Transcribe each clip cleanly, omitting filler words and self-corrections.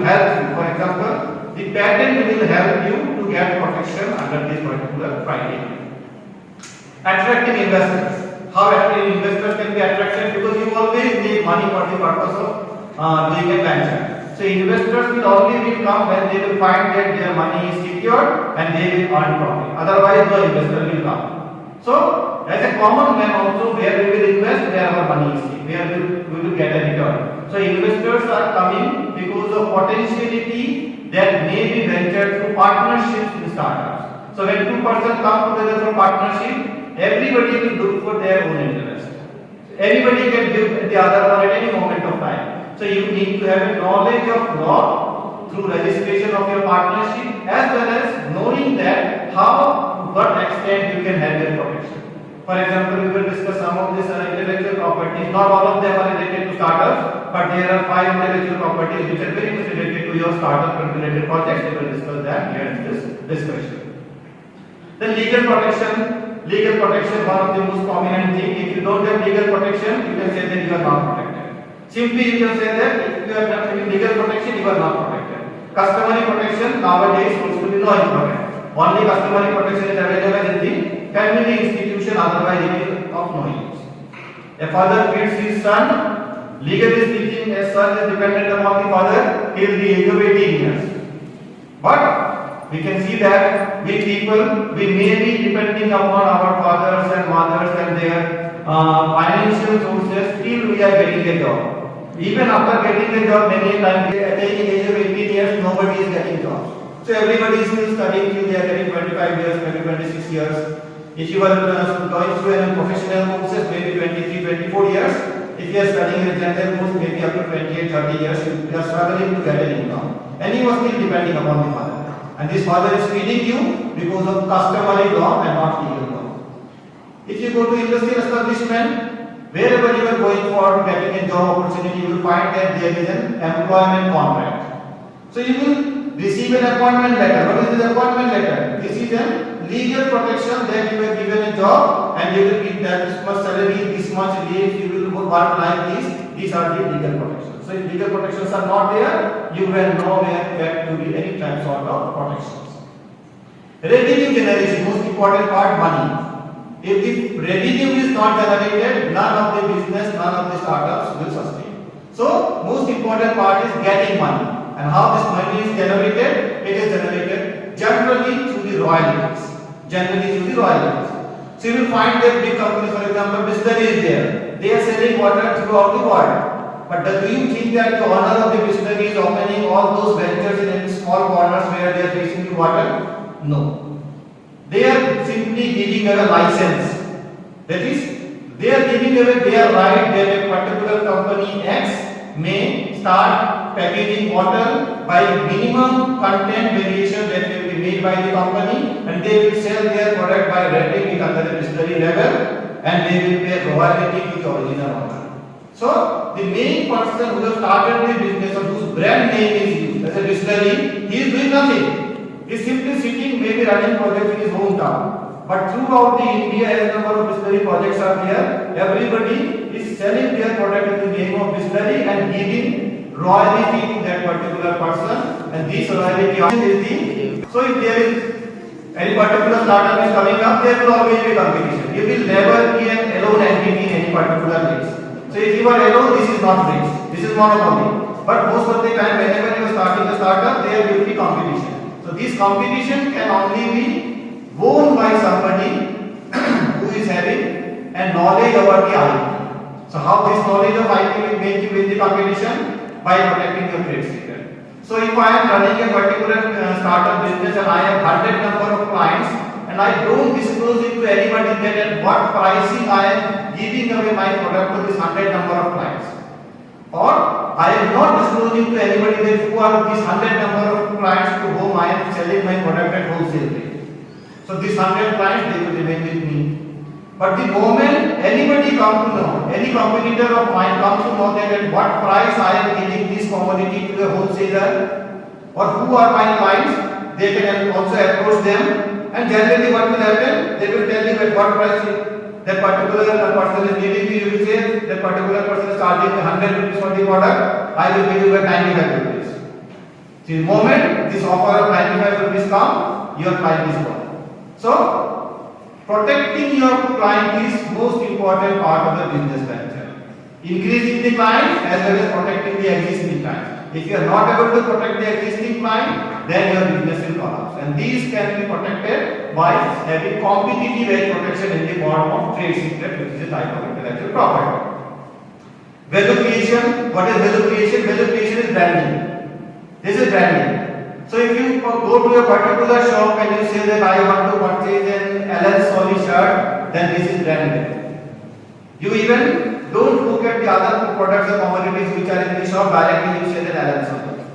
help you. For example, the patent will help you to get protection under this particular criteria. Attracting investors. How attracting investors can be attracted? Because you always need money for the purpose of doing a venture. So investors will only come when they will find that their money is secured and they will earn profit. Otherwise, no investor will come. So, as a common man also, where we will invest, where our money is safe, where we will get a return. So investors are coming because of potentiality that may be ventured through partnerships in startups. So when two persons come together for partnership, everybody will look for their own interest. Anybody can give the other one at any moment of time. So you need to have a knowledge of law through registration of your partnership, as well as knowing that how, to what extent you can have your protection. For example, we will discuss some of these intellectual properties. Not all of them are related to startups, but there are 5 intellectual properties which are very much related to your startup related projects. We will discuss that here in this discussion. Then legal protection. Legal protection, one of the most prominent thing. If you don't have legal protection, you can say that you are not protected. Simply you can say that if you are not having legal protection, you are not protected. Customary protection nowadays seems to be not important. Only customary protection is available in the family institution, otherwise it is of no use. A father feeds his son, legally speaking, a son is dependent upon the father till the age of 18 years. But we can see that we people, we may be depending upon our fathers and mothers and their financial sources till we are getting a job. Even after getting a job, many times at the age of 18 years, nobody is getting jobs. So everybody is still studying till they are getting 25 years, maybe 26 years. If you are going through a professional courses, maybe 23, 24 years. If you are studying a general course, maybe up to 28, 30 years, you are struggling to get an income. And you are still depending upon the father. And this father is feeding you because of customary law and not legal law. If you go to industrial establishment, wherever you are going for getting a job opportunity, you will find that there is an employment contract. So you will receive an appointment letter. What is the appointment letter? This is a legal protection that you are given a job and you will get that much salary, this much leave, you will work like this. These are the legal protections. So if legal protections are not there, you will know where to be any type sort of protections. Revenue generation, most important part, money. If the revenue is not generated, none of the business, none of the startups will sustain. So most important part is getting money. And how this money is generated? It is generated generally through the royalties. Generally through the royalties. So you will find that big companies, for example, Bisleri is there. They are selling water throughout the world. But do you think that the owner of the Bisleri is opening all those ventures in small corners where they are facing the water? No. They are simply giving away a license. That is, they are giving away their right that a particular company X may start packaging water by minimum content variation that will be made by the company, and they will sell their product by rating it under the Bisleri level, and they will pay royalty to the original owner. So the main person who has started the business or whose brand name is used as a Bisleri, he is doing nothing. He is simply sitting, maybe running projects in his hometown. But throughout the India, as number of Bisleri projects are there, everybody is selling their product in the name of Bisleri and giving royalty to that particular person. And this royalty is the. So if there is any particular startup is coming up, there will always be competition. You will never be an alone entity in any particular place. So if you are alone, this is not race. This is monopoly. But most of the time, whenever you are starting a startup, there will be competition. So this competition can only be won by somebody who is having a knowledge about the IP. So how this knowledge of IP will make you win the competition? By protecting your trade secret. So if I am running a particular startup business and I have 100 number of clients and I don't disclose it to anybody that at what pricing I am giving away my product to this 100 number of clients, or I am not disclosing to anybody that who are these 100 number of clients to whom I am selling my product at wholesale rate. So these 100 clients, they will remain with me. But the moment anybody come to know, any competitor of mine comes to know that at what price I am giving this commodity to a wholesaler, or who are my clients, they can also approach them, and generally what will happen, they will tell you at what price that particular person is giving you. You will say that particular person is charging 100 rupees for the product, I will give you at 95 rupees. The moment this offer of 95 rupees come, your client is gone. So, protecting your client is most important part of the business venture. Increasing the client as well as protecting the existing client. If you are not able to protect the existing client, then your business will collapse. And these can be protected by having competitive edge protection in the form of trade secret, which is a type of intellectual property. Value creation. What is value creation? Value creation is branding. This is branding. So if you go to a particular shop and you say that I want to purchase an Alan Solly shirt, then this is branding. You even don't look at the other products or commodities which are in the shop, directly you say that Alan Solly.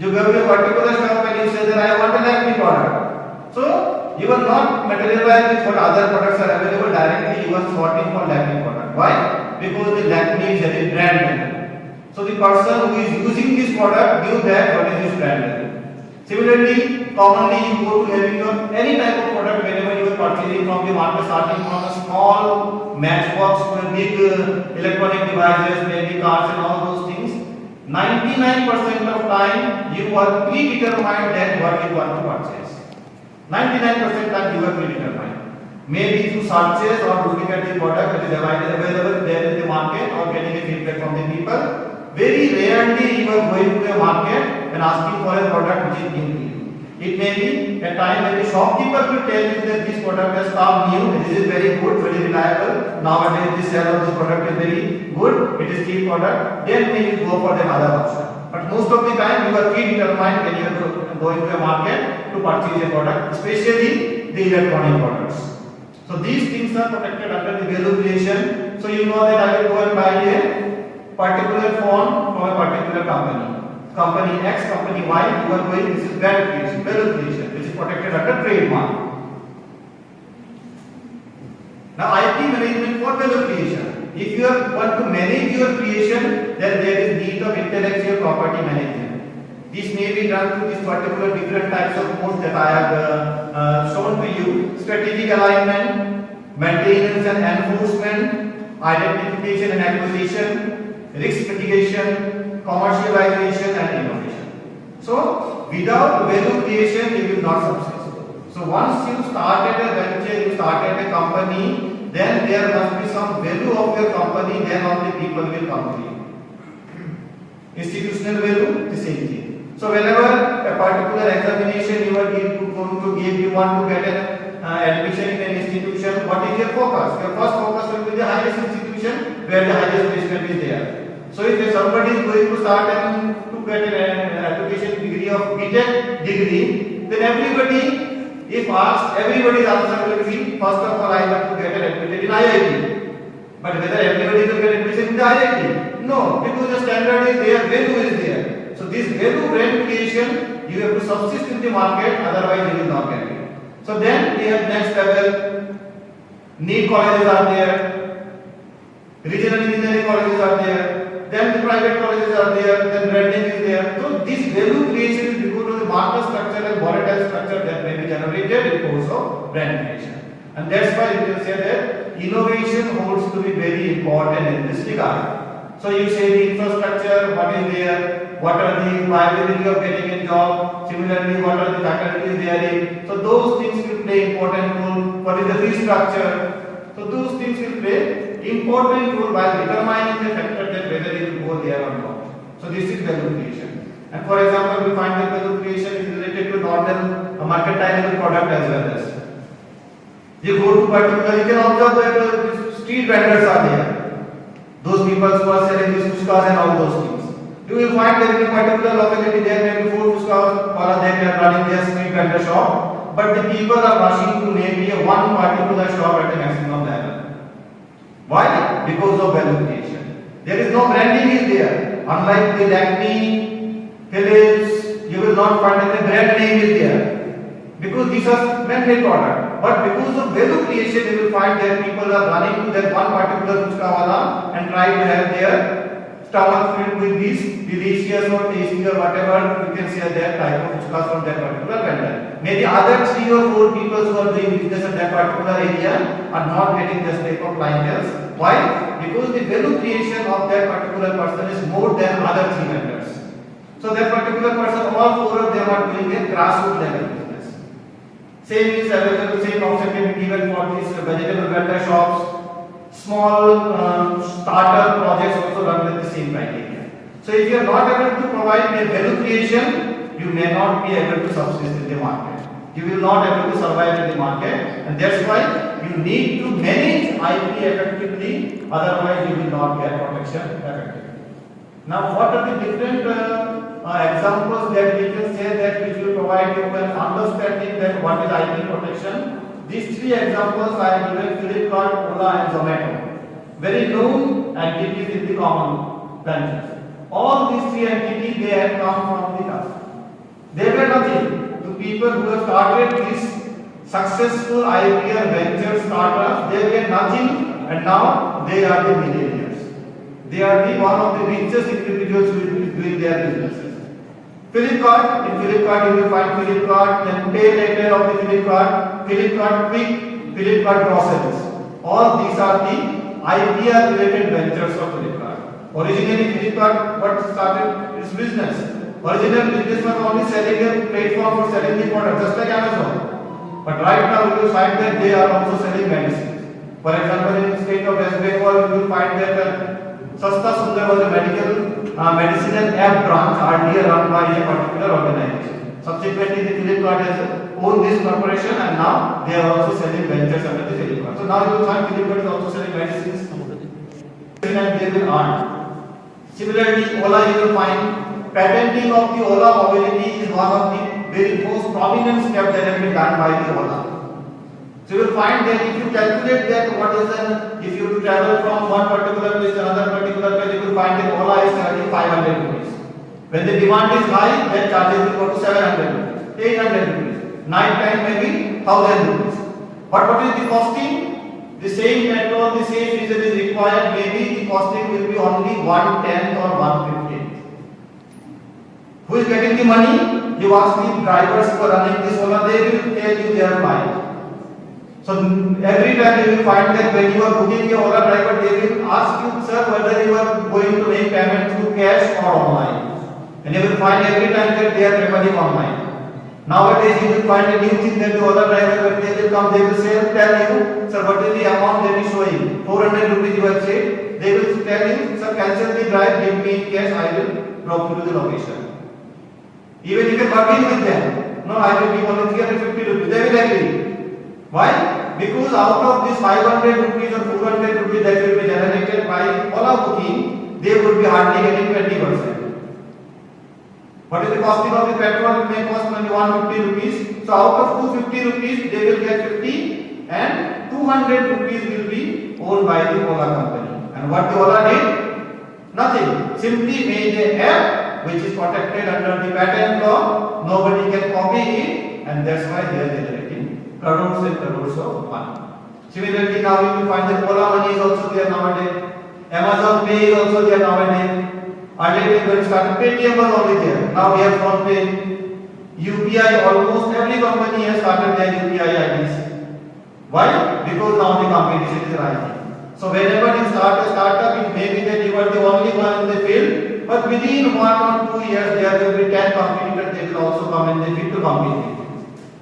You go to a particular shop and you say that I want a Lakme product. So you are not materialized with what other products are available, directly you are sorting for Lakme product. Why? Because the Lakme is a brand name. So the person who is using this product knew that what is this brand name. Similarly, commonly you go to having your any type of product whenever you are purchasing from the market, starting from a small matchbox to a big electronic devices, maybe cars and all those things. 99% of time you are predetermined that what you want to purchase. 99% time you are predetermined. Maybe through searches or looking at the product that is available there in the market or getting a feedback from the people. Very rarely you are going to a market and asking for a product which is new to you. It may be a time when the shopkeeper will tell you that this product has come new, this is very good, very reliable. Nowadays the sale of this product is very good, it is cheap product. Then we will go for the other option. But most of the time you are predetermined when you are going to a market to purchase a product, especially the electronic products. So these things are protected under the value creation. So you know that I will go and buy a particular phone from a particular company. Company X, company Y, you are going, this is value creation, which is protected under trademark. Now IP management for value creation. If you want to manage your creation, then there is need of intellectual property management. This may be done through these particular different types of modes that I have shown to you. Strategic alignment, maintenance and enforcement, identification and acquisition, risk mitigation, commercialization and innovation. So without value creation you will not succeed. So once you started a venture, you started a company, then there must be some value of your company, then only people will come to you. Institutional value, the same thing. So whenever a particular examination you are going to give, you want to get an admission in an institution, what is your focus? Your first focus will be the highest institution where the highest placement is there. So if somebody is going to start and to get an education degree of BTech degree, then everybody, if asked, everybody's answer will be, first of all, I want to get an admission in IIT. But whether everybody will get admission in the IIT? No, because the standard is there, value is there. So this value brand creation, you have to subsist in the market, otherwise you will not get it. So then we have next level, NEET colleges are there, regional engineering colleges are there, then the private colleges are there, then branding is there. So this value creation is because of the market structure and volatile structure that may be generated in course of brand creation. And that's why you can say that innovation holds to be very important in this regard. So you say the infrastructure, what is there, what are the viability of getting a job, similarly what are the faculties they are in. So those things will play important role. What is the fee structure? So those things will play important role by determining the factor that whether it will go there or not. So this is value creation. And for example, we find that value creation is related to normal marketizable product as well as. You go to particular, you can observe that street vendors are there. Those people who are selling these pushkas and all those things. You will find that in a particular locality there may be 4 pushkas or they are running their street vendor shop, but the people are rushing to maybe one particular shop at a maximum level. Why? Because of value creation. There is no branding is there. Unlike the Lakme, Philips, you will not find that the brand name is there. Because these are branded product. But because of value creation, you will find that people are running to that one particular puchka wala and try to have their stomach filled with these delicious or tasty or whatever you can say that type of puchkas from that particular vendor. Maybe other 3 or 4 people who are doing business in that particular area are not getting this type of clientele. Why? Because the value creation of that particular person is more than other 3 vendors. So that particular person, all four of them are doing a grassroots level business. Same is available, same option can be given for these vegetable vendor shops, small starter projects also run with the same criteria. So if you are not able to provide a value creation, you may not be able to subsist in the market. You will not able to survive in the market, and that's why you need to manage IP effectively, otherwise you will not get protection effectively. Now what are the different examples that we can say that which will provide you an understanding that what is IP protection? These three examples I have given: Flipkart, Ola and Zomato. Very known entities in the common branches. All these three entities, they have come from the dust. They were nothing. To people who have started these successful IPR venture startups, they were nothing, and now they are the millionaires. They are the one of the richest individuals who is doing their businesses. Flipkart, in Flipkart you will find Flipkart, then Pay Later of the Flipkart, Flipkart Quick, Flipkart Groceries. All these are the IPR related ventures of Flipkart. Originally Flipkart, what started its business? Original business was only selling a platform for selling the product, just like Amazon. But right now you will find that they are also selling medicines. For example, in the state of West Bengal, you will find that Sasta Sundar was a medicinal app branch earlier run by a particular organization. Subsequently, the Flipkart has owned this corporation, and now they are also selling ventures under the Flipkart. So now you will find Flipkart is also selling medicines, and they will earn. Similarly, Ola you will find patenting of the Ola mobility is one of the very most prominent steps that have been done by the Ola. So you will find that if you calculate that what is if you travel from one particular place to another particular place, you will find that Ola is charging 500 rupees. When the demand is high, then charges will go to 700 rupees, 800 rupees. Night time maybe 1000 rupees. But what is the costing? The same petrol, the same diesel is required. Maybe the costing will be only 1/10 or 1/15. Who is getting the money? You ask the drivers who are running this Ola, they will tell you their price. So every time you will find that when you are booking your Ola driver, they will ask you, sir, whether you are going to make payment through cash or online. And you will find every time that they are preferring online. Nowadays you will find a new thing that the Ola driver, when they will come, they will say, tell you, sir, what is the amount that is showing? 400 rupees you have said. They will tell you, sir, cancel the drive, give me in cash, I will drop you to the location. Even you can bargain with them. No, I will give only 350 rupees. They will agree. Why? Because out of this 500 rupees or 400 rupees that will be generated by Ola booking, they would be hardly getting 20%. What is the costing of the petrol? It may cost only 150 rupees. So out of 250 rupees, they will get 50, and 200 rupees will be owned by the Ola company. And what the Ola did? Nothing. Simply made an app which is protected under the patent law. Nobody can copy it, and that's why they are generating crores and crores of money. Similarly, now you will find that Ola Money is also there nowadays. Amazon Pay is also there nowadays. Earlier when we started, Paytm was only there. Now we have PhonePe, UPI. Almost every company has started their UPI IDs. Why? Because now the competition is rising. So whenever you start a startup, it may be that you are the only one in the field, but within 1 or 2 years there will be 10 competitors. They will also come in the field to compete.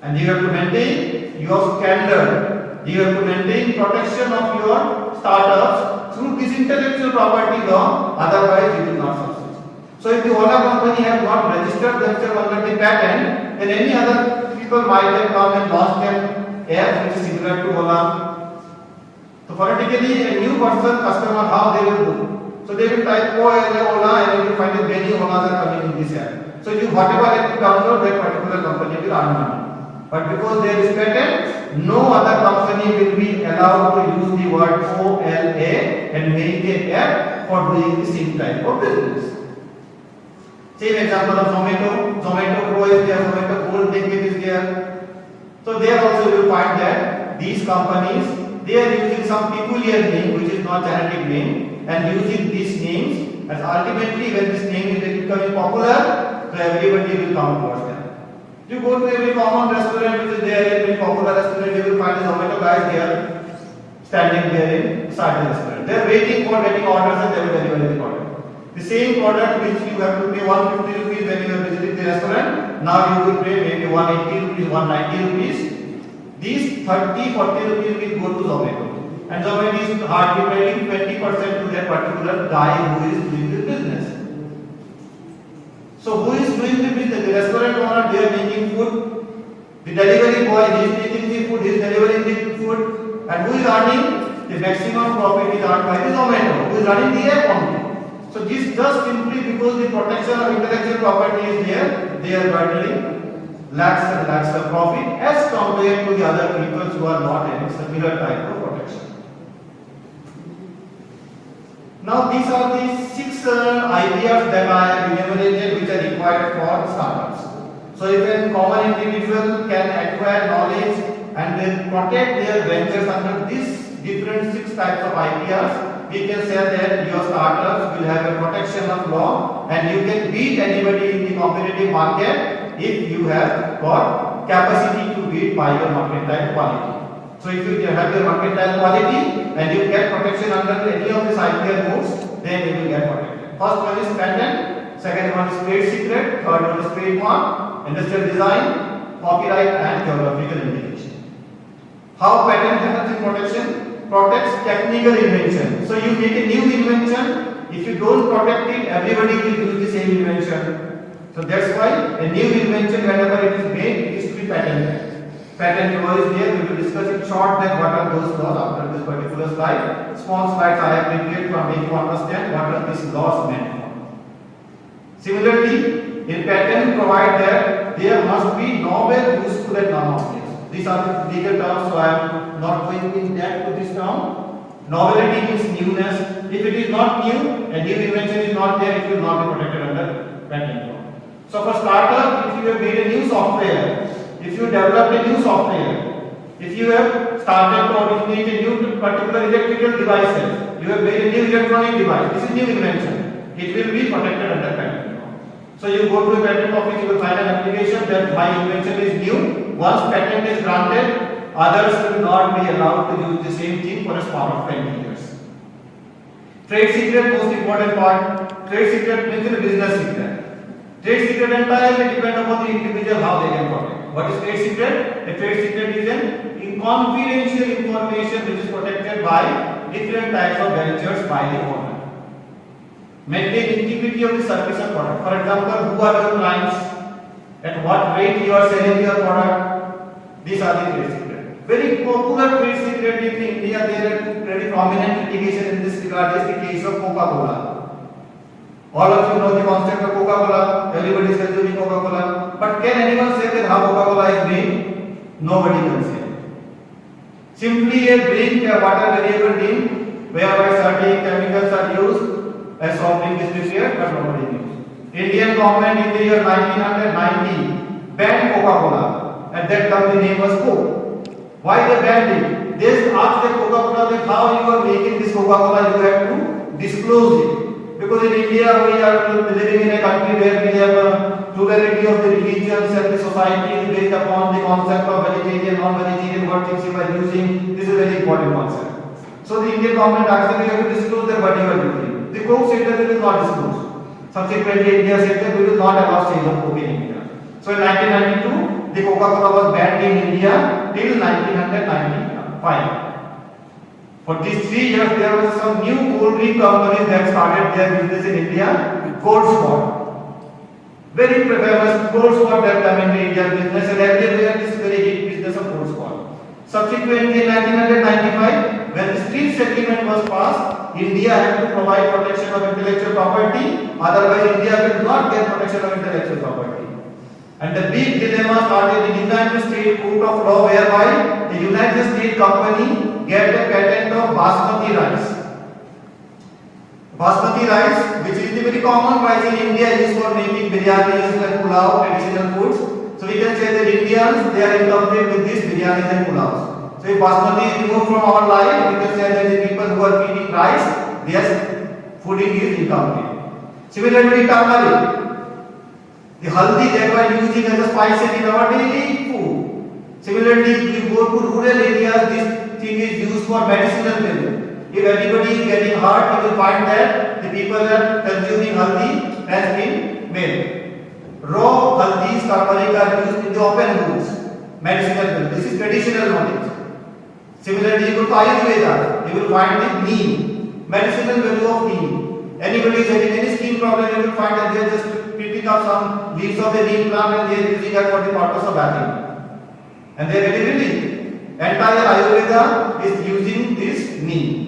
And you have to maintain your standard. You have to maintain protection of your startups through this intellectual property law. Otherwise, you will not succeed. So if the Ola company have not registered themselves under the patent, then any other people might have come and launched an app which is similar to Ola. So theoretically, a new person, customer, how they will do? So they will type Ola and they will find that many Olas are coming in this app. So you whatever app you download, that particular company will earn money. But because there is patent, no other company will be allowed to use the word OLA and make an app for doing the same type of business. Same example of Zomato. Zomato Pro is there, Zomato Gold Ticket is there. So there also you will find that these companies, they are using some peculiar name which is not generic name, and using these names, as ultimately when this name is becoming popular, so everybody will come towards them. You go to every common restaurant which is there, every popular restaurant, you will find the Zomato guys there standing there in certain restaurant. They are waiting for getting orders and they will deliver the order. The same product which you have to pay 150 rupees when you are visiting the restaurant, now you will pay maybe 180 rupees, 190 rupees. These 30-40 rupees will go to Zomato. And Zomato is hardly paying 20% to that particular guy who is doing the business. So who is doing the business? The restaurant owner, they are making food. The delivery boy, he is making the food, he is delivering the food. And who is earning? The maximum profit is earned by the Zomato, who is running the app only. So this just simply because the protection of intellectual property is there, they are burdening lakhs and lakhs of profit as compared to the other people who are not having similar type of protection. Now these are the 6 ideas that I have enumerated which are required for startups. So if a common individual can acquire knowledge and then protect their ventures under these different 6 types of ideas, we can say that your startups will have a protection of law and you can beat anybody in the competitive market if you have got capacity to beat by your mercantile quality. So if you have your mercantile quality and you get protection under any of these IPR modes, then you will get protected. First one is patent, second one is trade secret, third one is trademark, industrial design, copyright and geographical indication. How patent helps in protection? Protects technical invention. So you make a new invention, if you don't protect it, everybody will use the same invention. So that's why a new invention, whenever it is made, it is to be patented. Patent law is there, we will discuss in short then what are those laws after this particular slide. Small slides I have prepared to make you understand what are these laws meant for. Similarly, in patent provide that there must be novel use to that non-obvious. These are the legal terms, so I am not going in depth to this term. Novelty means newness. If it is not new, a new invention is not there, it will not be protected under patent law. So for startup, if you have made a new software, if you developed a new software, if you have started to originate a new particular electrical devices, you have made a new electronic device, this is new invention, it will be protected under patent law. So you go to a patent office, you will file an application that my invention is new. Once patent is granted, others will not be allowed to use the same thing for a span of 20 years. Trade secret, most important part. Trade secret means a business secret. Trade secret entirely depends upon the individual how they can protect. What is trade secret? A trade secret is an confidential information which is protected by different types of ventures by the owner. Maintain integrity of the service or product. For example, who are your clients? At what rate you are selling your product? These are the trade secret. Very popular trade secret in India. There are very prominent litigation in this regard is the case of Coca-Cola. All of you know the concept of Coca-Cola. Everybody is consuming Coca-Cola. But can anyone say that how Coca-Cola is made? Nobody can say. Simply a drink, a water variable drink, whereby certain chemicals are used, a soft drink is prepared, but nobody knows. Indian government in the year 1990 banned Coca-Cola. At that time the name was Coke. Why they banned it? They asked the Coca-Cola that how you are making this Coca-Cola, you have to disclose it. Because in India we are living in a country where we have a plurality of the religions and the society is based upon the concept of vegetarian, non-vegetarian, what things you are using. This is a very important concept. So the Indian government asked that you have to disclose that what you are using. The Coke said that it will not disclose. Subsequently, India said that we will not allow sale of Coke in India. So in 1992, the Coca-Cola was banned in India till 1995. For these 3 years, there was some new cold drink companies that started their business in India. Gold Spot, very famous Gold Spot that come into Indian business, and everywhere this very big business of Gold Spot. Subsequently, in 1995, when the Street Settlement was passed, India had to provide protection of intellectual property, otherwise India will not get protection of intellectual property. And the big dilemma started in United States Court of Law, whereby the United States company get a patent of basmati rice. Basmati rice, which is the very common rice in India, used for making biryanis and pulao, traditional foods. So we can say that Indians, they are incomplete with these biryanis and pulaos. So if basmati is removed from our life, we can say that the people who are feeding rice, their fooding is incomplete. Similarly, turmeric, the haldi that we are using as a spice in our daily food. Similarly, if you go to rural areas, this thing is used for medicinal value. If anybody is getting hurt, you will find that the people are consuming haldi has been made. Raw haldi, turmeric are used in the open wounds, medicinal. This is traditional knowledge. Similarly, you go to Ayurveda, you will find the neem, medicinal value of neem. Anybody is having any skin problem, you will find that they are just picking up some leaves of the neem plant and they are using that for the purpose of bathing. And they are getting relief. Entire Ayurveda is using this neem.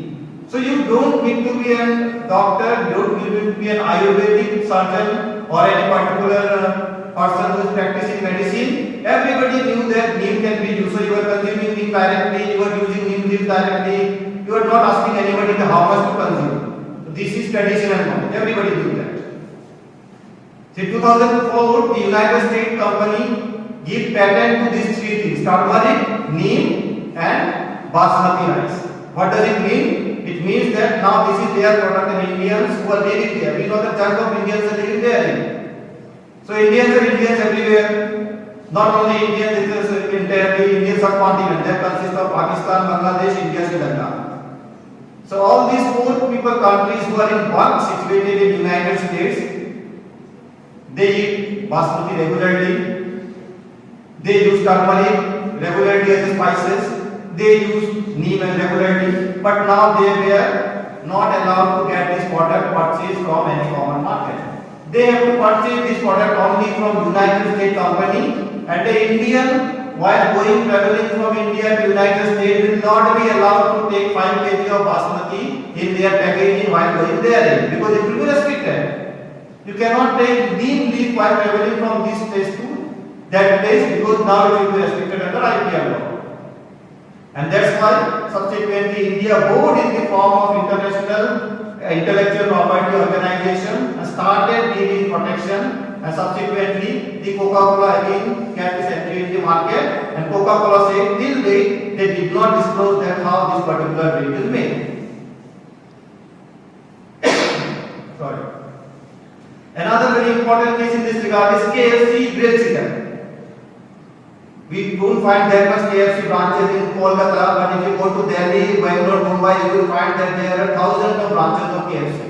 So you don't need to be a doctor, you don't need to be an Ayurvedic surgeon or any particular person who is practicing medicine. Everybody knew that neem can be used. So you are consuming neem directly, you are using neem leaf directly. You are not asking anybody how much to consume. So this is traditional knowledge. Everybody knew that. So in 2004, the United States company give patent to these three things: turmeric, neem, and basmati rice. What does it mean? It means that now this is their product and Indians who are living there. We know the chunk of Indians are living there. So Indians are Indians everywhere. Not only Indians, it is entirely Indian subcontinent that consists of Pakistan, Bangladesh, India, Sri Lanka. So all these four people countries who are in one situated in United States, they eat basmati regularly. They use turmeric regularly as spices. They use neem regularly. But now they were not allowed to get this product purchased from any common market. They have to purchase this product only from United States company. And the Indian, while traveling from India to United States, will not be allowed to take 5 kg of basmati in their packaging while going there because it will be restricted. You cannot take neem leaf while traveling from this place to that place because now it will be restricted under IPM law. And that's why subsequently India board in the form of International Intellectual Property Organization started giving protection, and subsequently the Coca-Cola again kept its entry in the market, and Coca-Cola said till date they did not disclose that how this particular drink is made. Sorry. Another very important case in this regard is KFC grilled chicken. We don't find that much KFC branches in Kolkata, but if you go to Delhi, Bangalore, Mumbai, you will find that there are thousands of branches of KFC.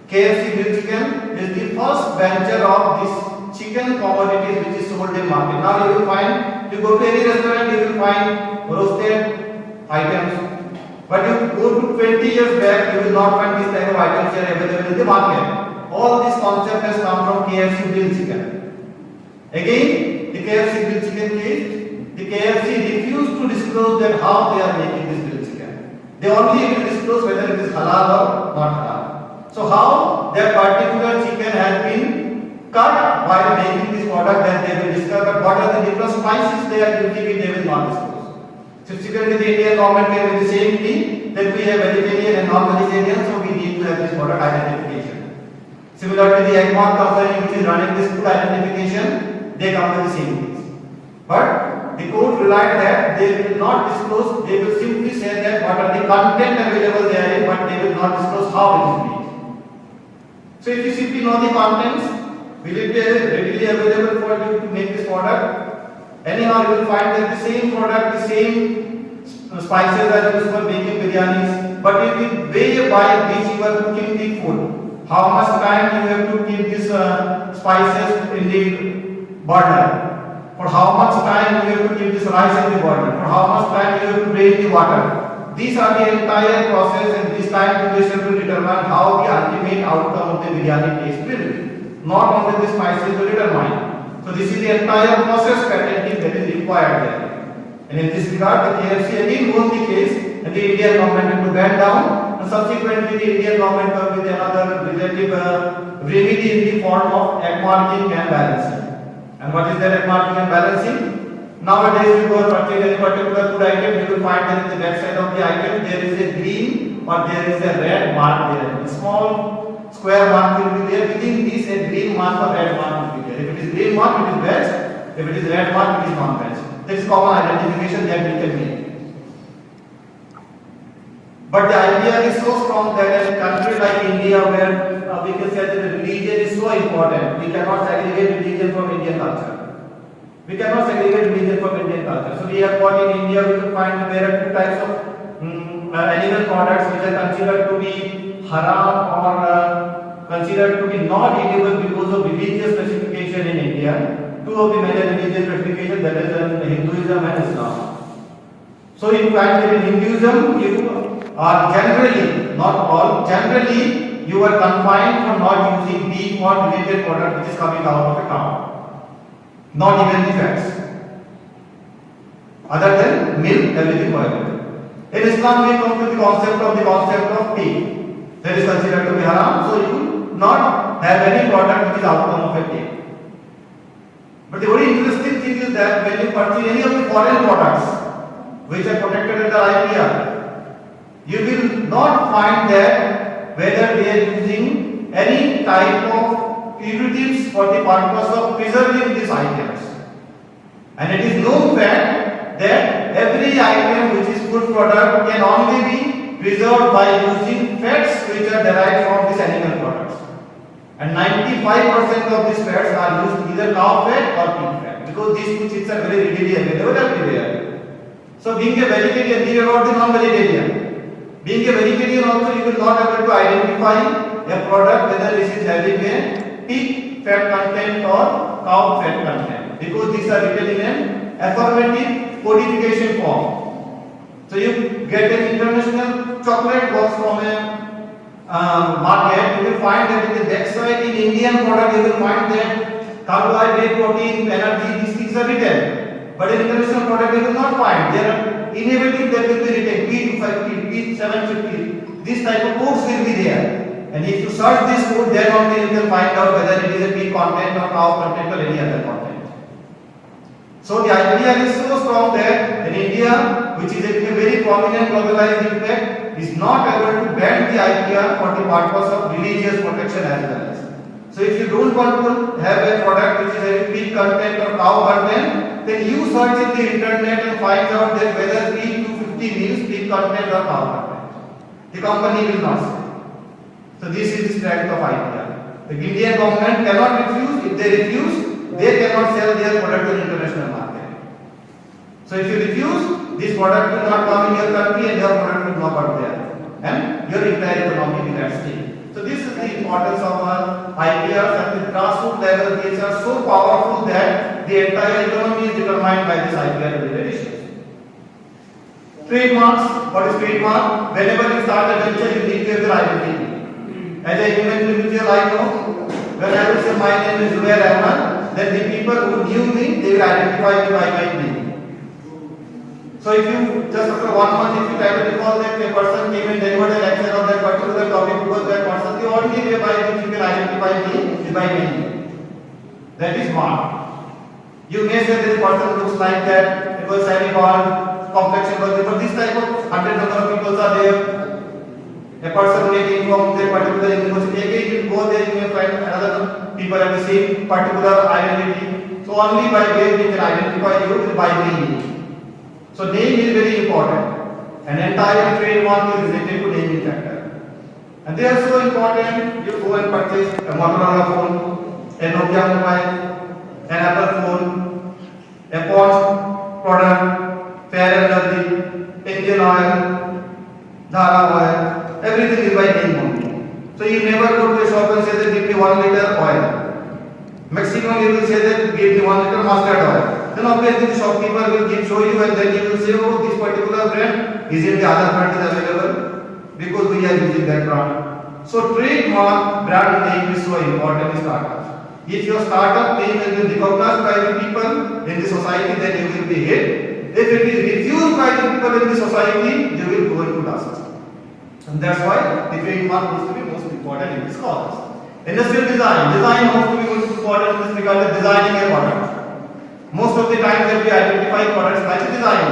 KFC grilled chicken is the first venture of this chicken commodities which is sold in market. Now you will find, you go to any restaurant, you will find roasted items. But you go to 20 years back, you will not find this type of items here available in the market. All this concept has come from KFC grilled chicken. Again, the KFC grilled chicken case, the KFC refused to disclose that how they are making this grilled chicken. They only will disclose whether it is halal or not halal. So how that particular chicken has been cut while making this product, then they will discover what are the different spices they are using, they will not disclose. Subsequently, the Indian government came with the same thing that we have vegetarian and non-vegetarian, so we need to have this product identification. Similar to the Egmont company which is running this food identification, they come with the same things. But the court relied that they will not disclose, they will simply say that what are the content available therein, but they will not disclose how it is made. So if you simply know the contents, will it be readily available for you to make this product? Anyhow, you will find that the same product, the same spices are used for making biryanis, but in the way by which you are cooking the food, how much time you have to keep these spices in the burner, for how much time you have to keep this rice in the burner, for how much time you have to drain the water. These are the entire process, and this time duration will determine how the ultimate outcome of the biryani taste will be. Not only the spices will determine. So this is the entire process patenting that is required there. And in this regard, the KFC again won the case, and the Indian government had to back down, and subsequently the Indian government came with another relative remedy in the form of egg marking and balancing. And what is that egg marking and balancing? Nowadays, if you are purchasing any particular food item, you will find that in the back side of the item there is a green or there is a red mark there. A small square mark will be there. Within this, a green mark or red mark will be there. If it is green mark, it is veg. If it is red mark, it is non-veg. This is common identification that we can make. But the idea is so strong that in a country like India, where we can say that religion is so important, we cannot segregate religion from Indian culture. We cannot segregate religion from Indian culture. So we have got in India, we can find there are two types of animal products which are considered to be haram or considered to be not eatable because of religious specification in India. Two of the major religious specifications, that is Hinduism and Islam. So in fact, in Hinduism, you are generally, not all, generally you are confined from not using beef or related product which is coming out of a cow. Not even the fats. Other than milk, everything prohibited. In Islam, we come to the concept of pig. That is considered to be haram, so you will not have any product which is outcome of a pig. But the very interesting thing is that when you purchase any of the foreign products which are protected under IPR, you will not find that whether they are using any type of preservatives for the purpose of preserving these items. And it is known fact that every item which is food product can only be preserved by using fats which are derived from these animal products. And 95% of these fats are used either cow fat or pig fat, because these two things are very readily available everywhere. So being a vegetarian, think about the non-vegetarian. Being a vegetarian also, you will not able to identify a product whether this is having a pig fat content or cow fat content, because these are written in an affirmative codification form. So you get an international chocolate box from a market, you will find that in the backside in Indian product you will find that carbohydrate, protein, energy, these things are written. But in international product you will not find. There are innovative that will be written P250, P750. This type of codes will be there. And if you search this code, then only you can find out whether it is a pig content or cow content or any other content. So the IPR is so strong that in India, which is a very prominent globalized impact, is not able to ban the IPR for the purpose of religious protection as well as. So if you don't want to have a product which is having pig content or cow content, then you search in the internet and find out that whether P250 means pig content or cow content. The company will not say. So this is the strength of IPR. The Indian government cannot refuse. If they refuse, they cannot sell their product in international market. So if you refuse, this product will not come in your country and your product will not come there. And your entire economy will at stake. So this is the importance of IPRs at the grassroots level. These are so powerful that the entire economy is determined by this IPR related issues. Trademarks. What is trademark? Whenever you start a venture, you need to have your identity. As a human individual, I know when I will say my name is Zubair Ahmed, then the people who knew me, they will identify me by my name. So if you just after 1 month, if you try to recall that a person came and delivered a lecture on that particular topic, because that person, the only way by which you can identify me is by name. That is mark. You may say this person looks like that, it was semi-bald, complexion was there, but this type of 100 number of people are there. A person may be from their particular university, again you go there, you may find another people have the same particular identity. So only by way we can identify you is by name. So name is very important. An entire trademark is related to naming factor. And they are so important. You go and purchase a Motorola phone, a Nokia mobile, an Apple phone, a Pond's product, Fair and Lovely, engine oil, Dhara oil. Everything is by name only. So you never go to a shop and say that give me 1 liter oil. Maximum you will say that give me 1 liter mustard oil. Then obviously the shopkeeper will show you, and then you will say, oh, this particular brand is in the other brand is available because we are using that brand. So trademark brand name is so important in startups. If your startup name has been recognized by the people in the society, then you will be hit. If it is refused by the people in the society, you will go into dust. And that's why the trademark needs to be most important in this cause. Industrial design. Design has to be most important in this regard, designing a product. Most of the time that we identify products by the design.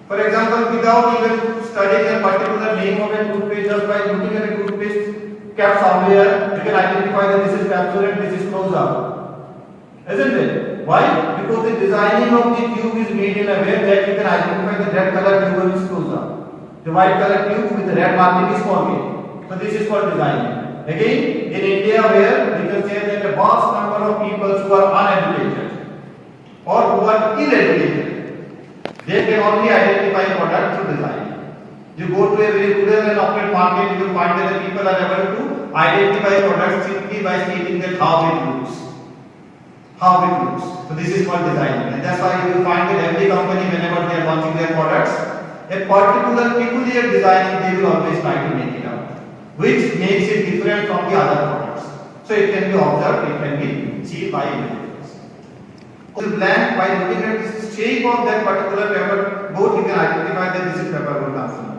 For example, without even studying a particular name of a toothpaste, just by looking at a toothpaste cap somewhere, you can identify that this is Capsule, this is Close Up. Isn't it? Why? Because the designing of the tube is made in a way that you can identify the red color tube is Close Up. The white color tube with the red marking is Colgate. So this is called designing. Again, in India where we can say that a vast number of people who are uneducated or who are ill-educated, they can only identify product through design. You go to a very rural and upper market, you will find that the people are able to identify products simply by stating that how it looks. How it looks. So this is called designing, and that's why you will find that every company, whenever they are launching their products, a particular peculiar designing they will always try to make it out, which makes it different from the other products. So it can be observed, it can be seen by individuals. So blank, by looking at the shape of that particular paper boat, you can identify that this is paper boat company.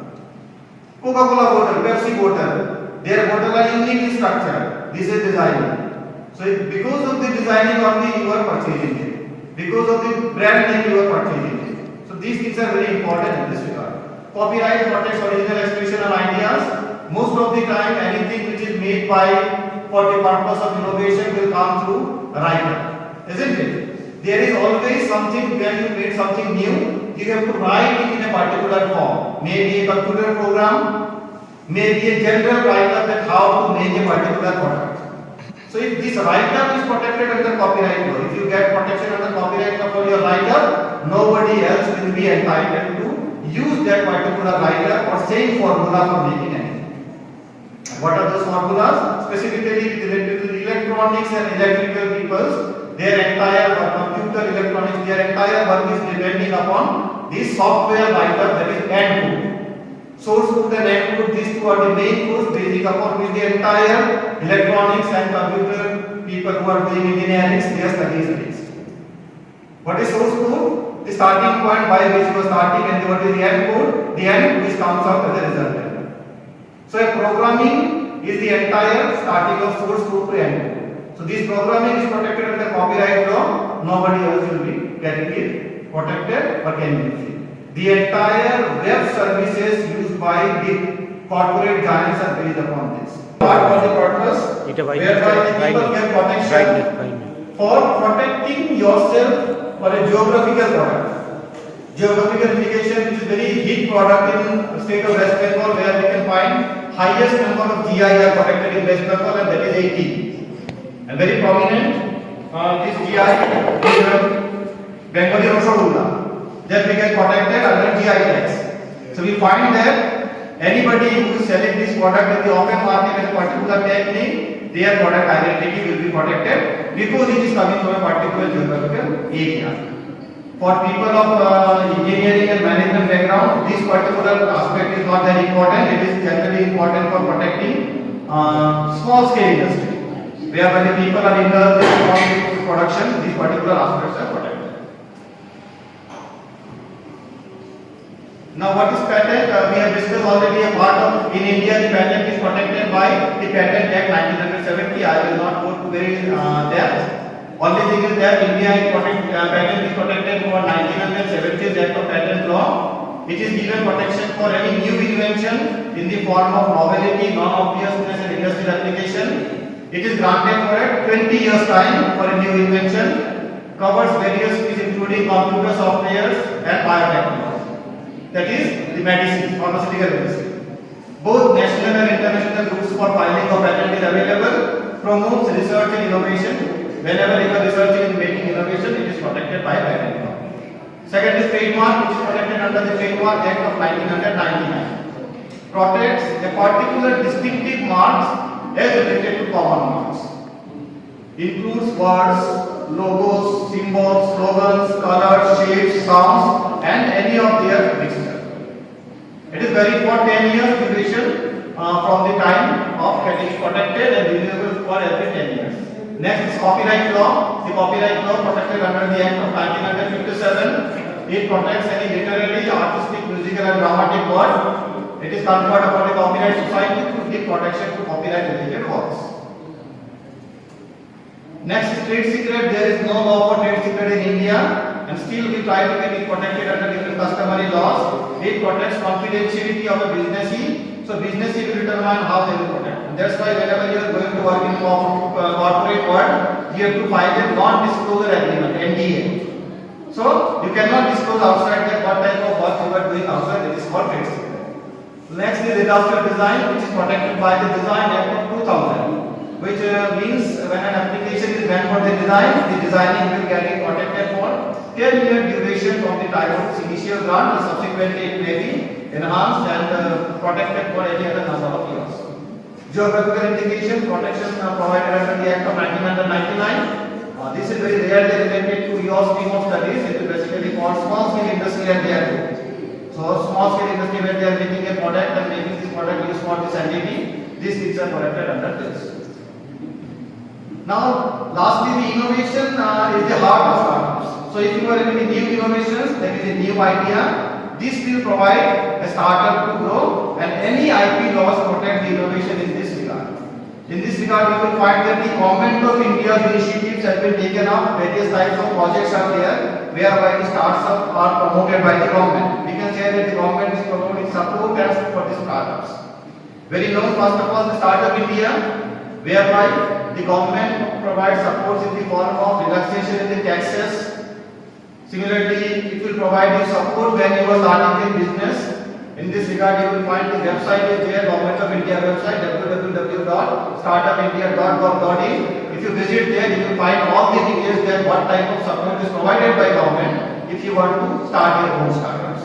Coca-Cola bottle, Pepsi bottle, their bottle are uniquely structured. This is designing. So because of the designing only you are purchasing it. Because of the brand name you are purchasing it. So these things are very important in this regard. Copyright protects original expression and ideas. Most of the time anything which is made by for the purpose of innovation will come through writer. Isn't it? There is always something when you made something new, you have to write it in a particular form. Maybe a computer program, maybe a general writer that how to make a particular product. So if this writer is protected under copyright law, if you get protection under copyright law for your writer, nobody else will be entitled to use that particular writer or same formula for making anything. What are those formulas? Specifically related to electronics and electrical peoples. Their entire computer electronics, their entire work is depending upon this software writer, that is encode. Source code and encode, these two are the main codes based upon which the entire electronics and computer people who are doing engineering their studies. What is source code? The starting point by which you are starting, and what is the encode? The end which comes out as a result. So a programming is the entire starting of source code to encode. So this programming is protected under copyright law. Nobody else will be getting it protected or can use it. The entire web services used by big corporate giants are based upon this. Part for the purpose whereby the people get protection for protecting yourself for a geographical product. Geographical indication, which is very hit product in the state of West Bengal, where we can find highest number of GI are protected in West Bengal, and that is 80. And very prominent, this GI is Bengali Rasgulla, that we get protected under GI tags. So we find that anybody who is selling this product in the open market with a particular tag name, their product identity will be protected because it is coming from a particular geographical area. For people of engineering and management background, this particular aspect is not very important. It is generally important for protecting small scale industry. Where the people are indulged in production, these particular aspects are protected. Now what is patent? We have discussed already a part of, in India the patent is protected by the Patent Act 1970. I will not go to very depth. Only thing is that India patent is protected for 1970 Act of Patent Law. It is given protection for any new invention in the form of novelty, non-obviousness and industrial application. It is granted for a 20 years time for a new invention, covers various fields including computer softwares and biotechnology. That is the medicine, pharmaceutical industry. Both national and international rules for filing of patent is available, promotes research and innovation. Whenever you are researching and making innovation, it is protected by patent law. Second is trademark, which is protected under the Trademark Act of 1999. Protects a particular distinctive marks as related to common marks. Includes words, logos, symbols, slogans, colors, shapes, sounds, and any of their mixture. It is valid for 10 years duration from the time of getting protected and renewable for every 10 years. Next is copyright law. The copyright law protected under the Act of 1957. It protects any literary, artistic, musical, and dramatic work. It is conferred upon the Copyright Society to give protection to copyright related works. Next is trade secret. There is no law for trade secret in India, and still we try to get it protected under different customary laws. It protects confidentiality of a businessee. So businessee will determine how they will protect. And that's why whenever you are going to work in corporate world, you have to file a non-disclosure agreement (NDA). So you cannot disclose outside that what type of work you are doing outside. It is called trade secret. Next is industrial design, which is protected by the Design Act of 2000, which means when an application is meant for the designing will get it protected for 10-year duration from the time of its initial grant, and subsequently it may be enhanced and protected for any other number of years. Geographical indication protection provided under the Act of 1999. This is very rarely related to your stream of studies. It is basically for small scale industry and their growth. So small scale industry where they are making a product and making this product used for this entity, these things are protected under this. Now, lastly, the innovation is the heart of startups. So if you are having new innovations, that is a new idea, this will provide a startup to grow, and any IP laws protect the innovation in this regard. In this regard, you will find that the Government of India's initiatives have been taken up. Various types of projects are there, whereby the startups are promoted by the government. We can say that the government is promoting support for the startups. Very known, first of all, the Startup India, whereby the government provides support in the form of relaxation in the taxes. Similarly, it will provide you support when you are starting a business. In this regard, you will find the website is there, Government of India website, www.startupindia.gov.in. If you visit there, you will find all the details there, what type of support is provided by government if you want to start your own startups.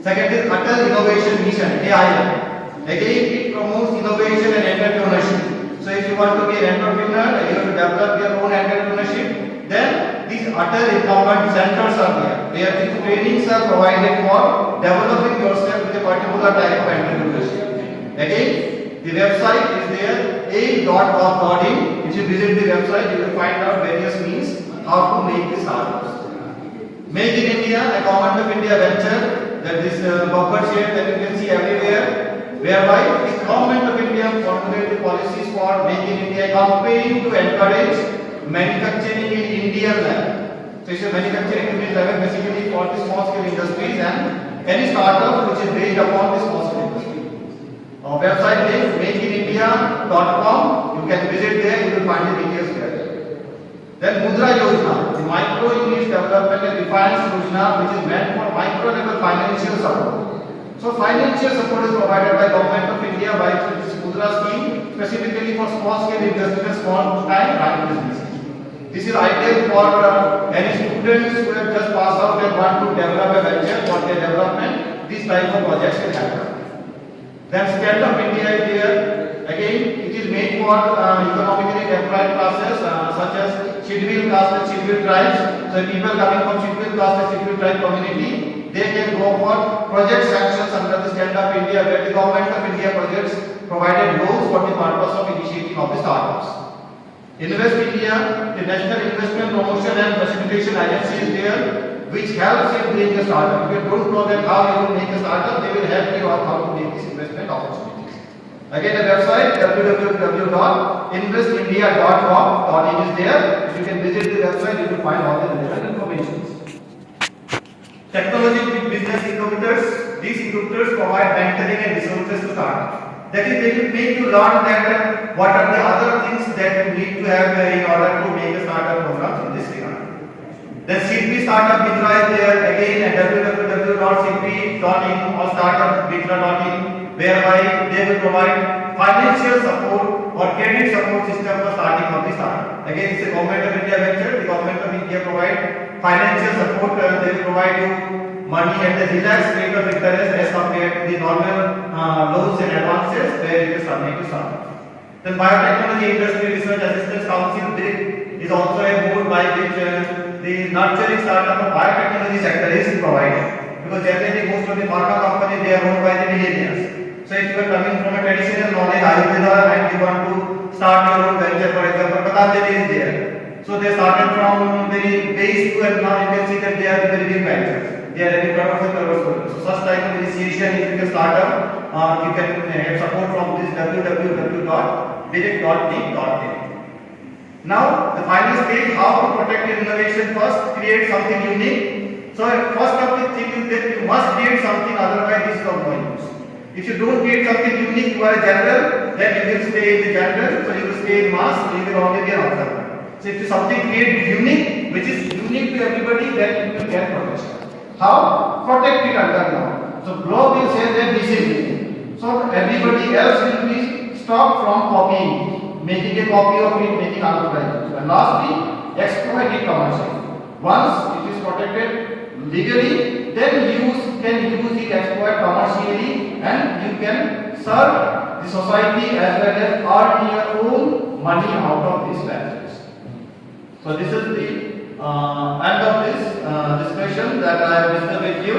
Second is Atal Innovation Mission, AIM. Again, it promotes innovation and entrepreneurship. So if you want to be an entrepreneur, you have to develop your own entrepreneurship, then these Atal Empowerment Centers are there, where the trainings are provided for developing yourself with a particular type of entrepreneurship. Again, the website is there, aim.gov.in. If you visit the website, you will find out various means how to make the startups. Make in India, a Government of India venture, that is bumper share that you can see everywhere, whereby the Government of India formulate the policies for Make in India, campaign to encourage manufacturing in Indian lab. So it's a manufacturing unit level basically for the small scale industries and any startup which is based upon the small scale industry. Our website is makeinindia.com. You can visit there, you will find the details there. Then Mudra Yojana, the micro unit development and refinance Yojana, which is meant for micro level financial support. So financial support is provided by Government of India by this Mudra scheme, specifically for small scale industries and small time micro businesses. This is ideal for any students who have just passed out and want to develop a venture for their development. These type of projects will happen. Then Stand Up India is there. Again, it is made for economically deprived classes such as scheduled caste and scheduled tribes. So people coming from scheduled caste and scheduled tribe community, they can go for project sanctions under the Stand Up India, where the Government of India projects provided loans for the purpose of initiating of the startups. Invest India, the National Investment Promotion and Facilitation Agency is there, which helps in doing a startup. If you don't know that how you will make a startup, they will help you on how to make this investment opportunities. Again, the website www.investindia.gov.in is there. If you can visit the website, you will find all the relevant information. Technology business incubators. These incubators provide mentoring and resources to startups. That is, they will make you learn that what are the other things that you need to have in order to make a startup program in this regard. Then CP Startup Mitra is there, again at www.cp.in or startupmitra.in, whereby they will provide financial support or credit support system for starting of the startup. Again, it's a Government of India venture. The Government of India provide financial support. They will provide you money at the relaxed rate of interest as compared to the normal loans and advances where you are starting to start. Then Biotechnology Industry Research Assistance Council is also a mode by which the nurturing startup of biotechnology sector is provided, because generally most of the pharma companies they are owned by the millionaires. So if you are coming from a traditional knowledge Ayurveda and you want to start your own venture, for example, Patanjali is there. So they started from very base to and now you can see that they are very big ventures. They are having crores and crores. So such type of initiation, if you can start up, you can have support from this www.direct.me.in. Now the final stage, how to protect your innovation. First, create something unique. So first of the thing is that you must create something, otherwise this is of no use. If you don't create something unique, you are a general, then you will stay in the general, so you will stay in mass, so you will only be an observer. So if you something create unique, which is unique to everybody, then you will get protection. How? Protect it under law. So law will say that this is unique. So everybody else will be stopped from copying, making a copy of it, making unauthorized. And lastly, exploit it commercially. Once it is protected, legally, then you can use it, exploit commercially, and you can serve the society as well as earn your own money out of these ventures. So this is the end of this discussion that I have discussed with you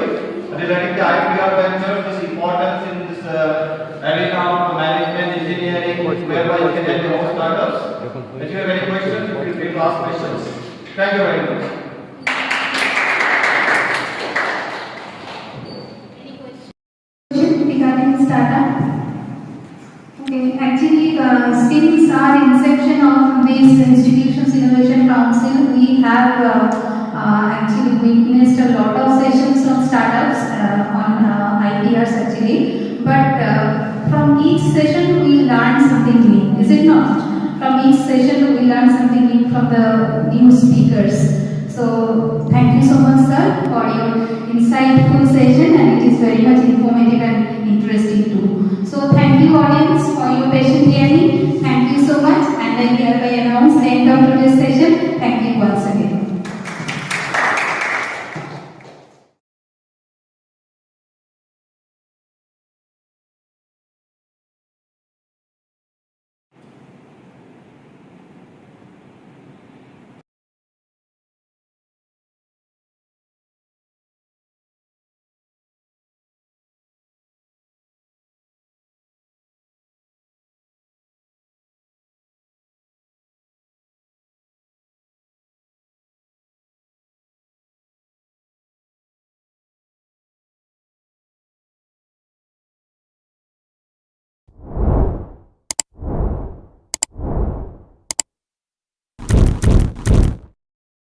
regarding the IPR venture, this importance in this arena of management engineering, whereby you can get your own startups. If you have any questions, feel free to ask questions. Thank you very much. Regarding startup. Okay, actually, since our inception of this Institutions Innovation Council, we have actually witnessed a lot of sessions on startups on IPRs actually. But from each session, we learn something new. Is it not? From each session, we learn something new from the new speakers. So thank you so much, sir, for your insightful session, and it is very much informative and interesting too. So thank you, audience, for